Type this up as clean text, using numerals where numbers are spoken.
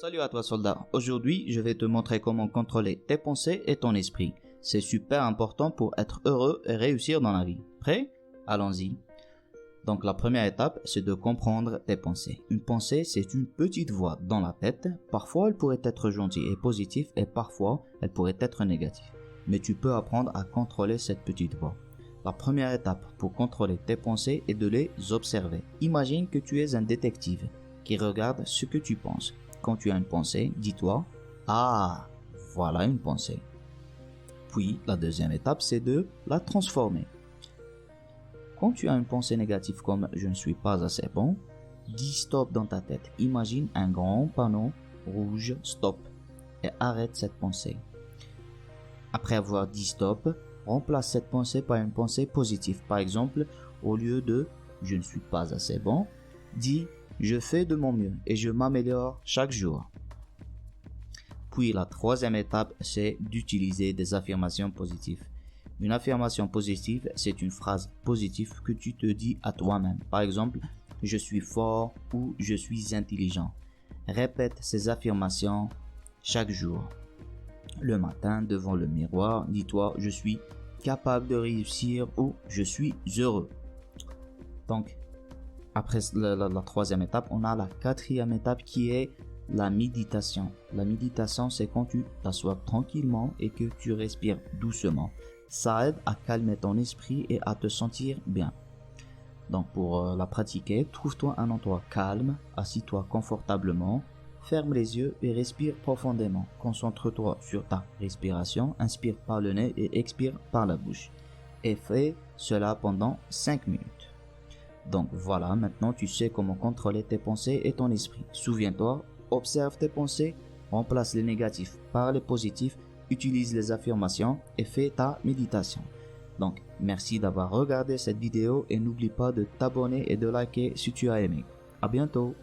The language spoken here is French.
Salut à toi soldat, aujourd'hui je vais te montrer comment contrôler tes pensées et ton esprit. C'est super important pour être heureux et réussir dans la vie. Prêt? Allons-y. Donc la première étape, c'est de comprendre tes pensées. Une pensée, c'est une petite voix dans la tête. Parfois elle pourrait être gentille et positive et parfois elle pourrait être négative. Mais tu peux apprendre à contrôler cette petite voix. La première étape pour contrôler tes pensées est de les observer. Imagine que tu es un détective qui regarde ce que tu penses. Quand tu as une pensée, dis-toi « Ah, voilà une pensée ». Puis, la deuxième étape, c'est de la transformer. Quand tu as une pensée négative comme « Je ne suis pas assez bon », dis stop dans ta tête. Imagine un grand panneau rouge « Stop » et arrête cette pensée. Après avoir dit stop, remplace cette pensée par une pensée positive. Par exemple, au lieu de « Je ne suis pas assez bon », dis « Je fais de mon mieux et je m'améliore chaque jour ». Puis la troisième étape, c'est d'utiliser des affirmations positives. Une affirmation positive, c'est une phrase positive que tu te dis à toi-même. Par exemple, je suis fort ou je suis intelligent. Répète ces affirmations chaque jour. Le matin, devant le miroir, dis-toi, je suis capable de réussir ou je suis heureux. Donc, après la troisième étape, on a la quatrième étape qui est la méditation. La méditation, c'est quand tu t'assois tranquillement et que tu respires doucement. Ça aide à calmer ton esprit et à te sentir bien. Donc pour la pratiquer, trouve-toi un endroit calme, assis-toi confortablement, ferme les yeux et respire profondément. Concentre-toi sur ta respiration, inspire par le nez et expire par la bouche. Et fais cela pendant 5 minutes. Donc voilà, maintenant tu sais comment contrôler tes pensées et ton esprit. Souviens-toi, observe tes pensées, remplace les négatifs par les positifs, utilise les affirmations et fais ta méditation. Donc merci d'avoir regardé cette vidéo et n'oublie pas de t'abonner et de liker si tu as aimé. À bientôt.